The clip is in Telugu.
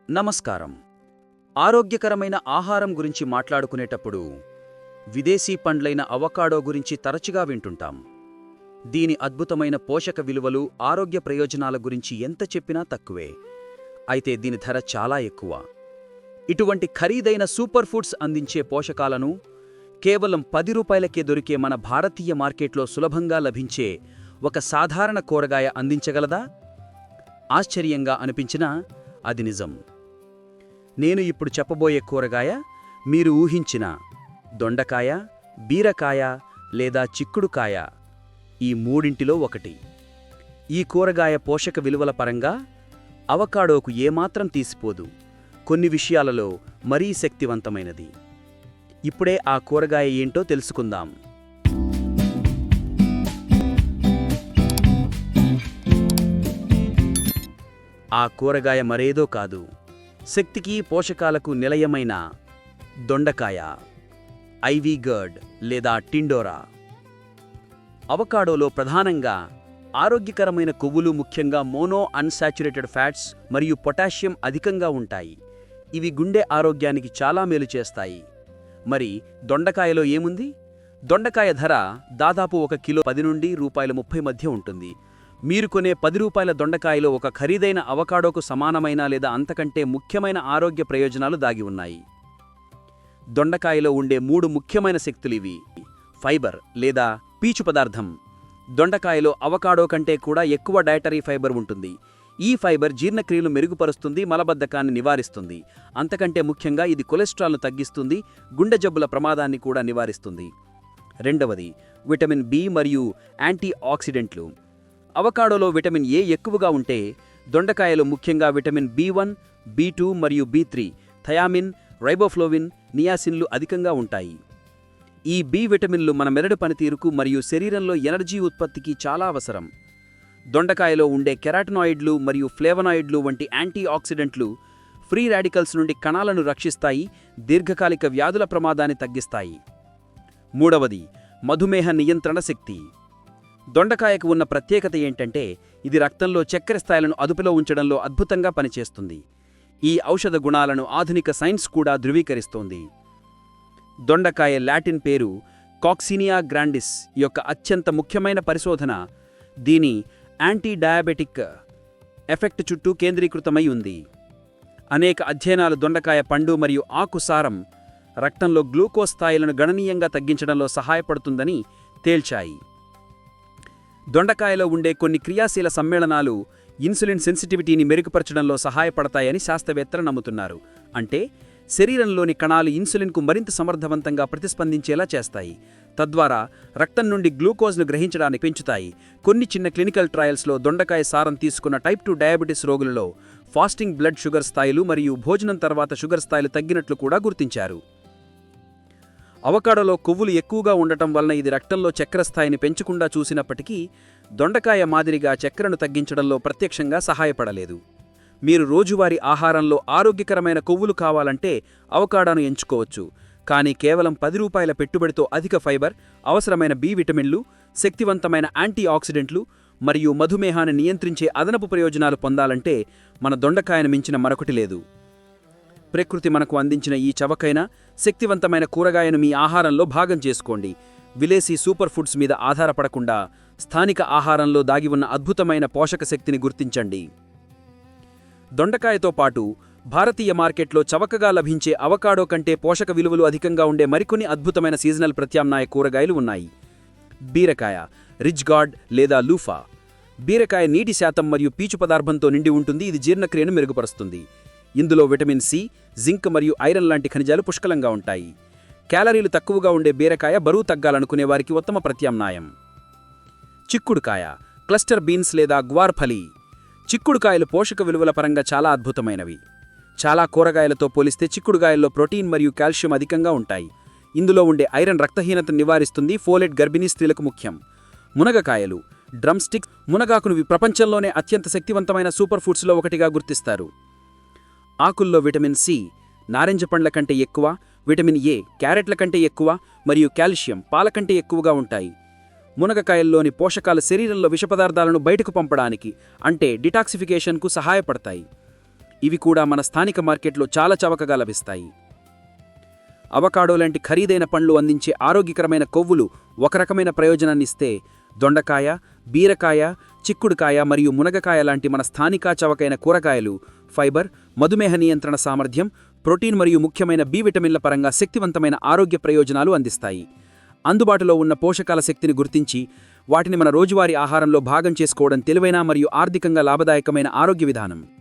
నమస్కారం. ఆరోగ్యకరమైన ఆహారం గురించి మాట్లాడుకునేటప్పుడు విదేశీ పండ్లైన అవకాడో గురించి తరచుగా వింటుంటాం. దీని అద్భుతమైన పోషక విలువలు, ఆరోగ్య ప్రయోజనాల గురించి ఎంత చెప్పినా తక్కువే. అయితే దీని ధర చాలా ఎక్కువ. ఇటువంటి ఖరీదైన సూపర్ ఫుడ్స్ అందించే పోషకాలను కేవలం 10 రూపాయలకే దొరికే మన భారతీయ మార్కెట్లో సులభంగా లభించే ఒక సాధారణ కూరగాయ అందించగలదా? ఆశ్చర్యంగా అనిపించినా అది నిజం. నేను ఇప్పుడు చెప్పబోయే కూరగాయ మీరు ఊహించిన దొండకాయ, బీరకాయ లేదా చిక్కుడుకాయ, ఈ మూడింటిలో ఒకటి. ఈ కూరగాయ పోషక విలువల పరంగా అవకాడోకు ఏమాత్రం తీసిపోదు. కొన్ని విషయాలలో మరీ శక్తివంతమైనది. ఇప్పుడే ఆ కూరగాయ ఏంటో తెలుసుకుందాం. ఆ కూరగాయ మరేదో కాదు, శక్తికి పోషకాలకు నిలయమైన దొండకాయ, ఐవీ గర్డ్ లేదా టిండోరా. అవకాడోలో ప్రధానంగా ఆరోగ్యకరమైన కొవ్వులు, ముఖ్యంగా మోనో అన్సాచురేటెడ్ ఫ్యాట్స్ మరియు పొటాషియం అధికంగా ఉంటాయి. ఇవి గుండె ఆరోగ్యానికి చాలా మేలు చేస్తాయి. మరి దొండకాయలో ఏముంది? దొండకాయ ధర దాదాపు 1 కిలో 10 నుండి ₹30 మధ్య ఉంటుంది. మీరు కొనే 10 రూపాయల దొండకాయలో ఒక ఖరీదైన అవకాడోకు సమానమైన లేదా అంతకంటే ముఖ్యమైన ఆరోగ్య ప్రయోజనాలు దాగి ఉన్నాయి. దొండకాయలో ఉండే 3 ముఖ్యమైన శక్తులివి. ఫైబర్ లేదా పీచు పదార్థం. దొండకాయలో అవకాడో కంటే కూడా ఎక్కువ డైటరీ ఫైబర్ ఉంటుంది. ఈ ఫైబర్ జీర్ణక్రియలు మెరుగుపరుస్తుంది, మలబద్ధకాన్ని నివారిస్తుంది. అంతకంటే ముఖ్యంగా ఇది కొలెస్ట్రాల్ను తగ్గిస్తుంది, గుండె జబ్బుల ప్రమాదాన్ని కూడా నివారిస్తుంది. రెండవది విటమిన్ బి మరియు యాంటీ ఆక్సిడెంట్లు. అవకాడోలో విటమిన్ ఏ ఎక్కువగా ఉంటే దొండకాయలో ముఖ్యంగా విటమిన్ బి1, బి2 మరియు బి3, థయామిన్, రైబోఫ్లోవిన్, నియాసిన్లు అధికంగా ఉంటాయి. ఈ బి విటమిన్లు మన మెదడు పనితీరుకు మరియు శరీరంలో ఎనర్జీ ఉత్పత్తికి చాలా అవసరం. దొండకాయలో ఉండే కెరాటినాయిడ్లు మరియు ఫ్లేవనాయిడ్లు వంటి యాంటీ ఆక్సిడెంట్లు ఫ్రీ రాడికల్స్ నుండి కణాలను రక్షిస్తాయి, దీర్ఘకాలిక వ్యాధుల ప్రమాదాన్ని తగ్గిస్తాయి. మూడవది మధుమేహ నియంత్రణ శక్తి. దొండకాయకు ఉన్న ప్రత్యేకత ఏంటంటే ఇది రక్తంలో చక్కెర స్థాయిలను అదుపులో ఉంచడంలో అద్భుతంగా పనిచేస్తుంది. ఈ ఔషధ గుణాలను ఆధునిక సైన్స్ కూడా ధృవీకరిస్తోంది. దొండకాయ లాటిన్ పేరు కాక్సినియా గ్రాండిస్ యొక్క అత్యంత ముఖ్యమైన పరిశోధన దీని యాంటీ డయాబెటిక్ ఎఫెక్ట్ చుట్టూ కేంద్రీకృతమై ఉంది. అనేక అధ్యయనాలు దొండకాయ పండు మరియు ఆకు సారం రక్తంలో గ్లూకోజ్ స్థాయిలను గణనీయంగా తగ్గించడంలో సహాయపడుతుందని తేల్చాయి. దొండకాయలో ఉండే కొన్ని క్రియాశీల సమ్మేళనాలు ఇన్సులిన్ సెన్సిటివిటీని మెరుగుపరచడంలో సహాయపడతాయని శాస్త్రవేత్తలు నమ్ముతున్నారు. అంటే శరీరంలోని కణాలు ఇన్సులిన్కు మరింత సమర్థవంతంగా ప్రతిస్పందించేలా చేస్తాయి, తద్వారా రక్తం నుండి గ్లూకోజ్ను గ్రహించడానికి పెంచుతాయి. కొన్ని చిన్న క్లినికల్ ట్రయల్స్లో దొండకాయ సారం తీసుకున్న టైప్ 2 డయాబెటీస్ రోగులలో ఫాస్టింగ్ బ్లడ్ షుగర్ స్థాయిలు మరియు భోజనం తర్వాత షుగర్ స్థాయిలు తగ్గినట్లు కూడా గుర్తించారు. అవకాడోలో కొవ్వులు ఎక్కువగా ఉండటం వలన ఇది రక్తంలో చక్కెర స్థాయిని పెంచకుండా చూసినప్పటికీ దొండకాయ మాదిరిగా చక్కెరను తగ్గించడంలో ప్రత్యక్షంగా సహాయపడలేదు. మీరు రోజువారీ ఆహారంలో ఆరోగ్యకరమైన కొవ్వులు కావాలంటే అవకాడోను ఎంచుకోవచ్చు. కానీ కేవలం 10 రూపాయల పెట్టుబడితో అధిక ఫైబర్, అవసరమైన బి విటమిన్లు, శక్తివంతమైన యాంటీ ఆక్సిడెంట్లు మరియు మధుమేహాన్ని నియంత్రించే అదనపు ప్రయోజనాలు పొందాలంటే మన దొండకాయను మించిన మరొకటి లేదు. ప్రకృతి మనకు అందించిన ఈ చవకైన, శక్తివంతమైన కూరగాయను మీ ఆహారంలో భాగం చేసుకోండి. విదేశీ సూపర్ ఫుడ్స్ మీద ఆధారపడకుండా స్థానిక ఆహారంలో దాగి ఉన్న అద్భుతమైన పోషక శక్తిని గుర్తించండి. దొండకాయతో పాటు భారతీయ మార్కెట్లో చవకగా లభించే అవకాడో కంటే పోషక విలువలు అధికంగా ఉండే మరికొన్ని అద్భుతమైన సీజనల్ ప్రత్యామ్నాయ కూరగాయలు ఉన్నాయి. బీరకాయ, రిచ్ గార్డ్ లేదా లూఫా. బీరకాయ నీటి శాతం మరియు పీచు పదార్థంతో నిండి ఉంటుంది. ఇది జీర్ణక్రియను మెరుగుపరుస్తుంది. ఇందులో విటమిన్ సి, జింక్ మరియు ఐరన్ లాంటి ఖనిజాలు పుష్కలంగా ఉంటాయి. క్యాలరీలు తక్కువగా ఉండే బీరకాయ బరువు తగ్గాలనుకునే వారికి ఉత్తమ ప్రత్యామ్నాయం. చిక్కుడుకాయ, క్లస్టర్ బీన్స్ లేదా గ్వార్ ఫలీ. చిక్కుడుకాయలు పోషక విలువల పరంగా చాలా అద్భుతమైనవి. చాలా కూరగాయలతో పోలిస్తే చిక్కుడుకాయల్లో ప్రోటీన్ మరియు కాల్షియం అధికంగా ఉంటాయి. ఇందులో ఉండే ఐరన్ రక్తహీనతను నివారిస్తుంది. ఫోలేట్ గర్భిణీ స్త్రీలకు ముఖ్యం. మునగకాయలు, డ్రమ్ స్టిక్స్. మునగాకును ప్రపంచంలోనే అత్యంత శక్తివంతమైన సూపర్ ఫుడ్స్లో ఒకటిగా గుర్తిస్తారు. ఆకుల్లో విటమిన్ సి నారింజ పండ్ల కంటే ఎక్కువ, విటమిన్ ఏ క్యారెట్ల కంటే ఎక్కువ మరియు కాల్షియం పాల కంటే ఎక్కువగా ఉంటాయి. మునగకాయల్లోని పోషకాలు శరీరంలో విషపదార్థాలను బయటకు పంపడానికి అంటే డిటాక్సిఫికేషన్కు సహాయపడతాయి. ఇవి కూడా మన స్థానిక మార్కెట్లో చాలా చవకగా లభిస్తాయి. అవకాడో లాంటి ఖరీదైన పండ్లు అందించే ఆరోగ్యకరమైన కొవ్వులు ఒక రకమైన ప్రయోజనాన్నిస్తే, దొండకాయ, బీరకాయ, చిక్కుడుకాయ మరియు మునగకాయ లాంటి మన స్థానిక చవకైన కూరగాయలు ఫైబర్, మధుమేహ నియంత్రణ సామర్థ్యం, ప్రోటీన్ మరియు ముఖ్యమైన బి విటమిన్ల పరంగా శక్తివంతమైన ఆరోగ్య ప్రయోజనాలు అందిస్తాయి. అందుబాటులో ఉన్న పోషకాల శక్తిని గుర్తించి వాటిని మన రోజువారీ ఆహారంలో భాగం చేసుకోవడం తెలివైన మరియు ఆర్థికంగా లాభదాయకమైన ఆరోగ్య విధానం.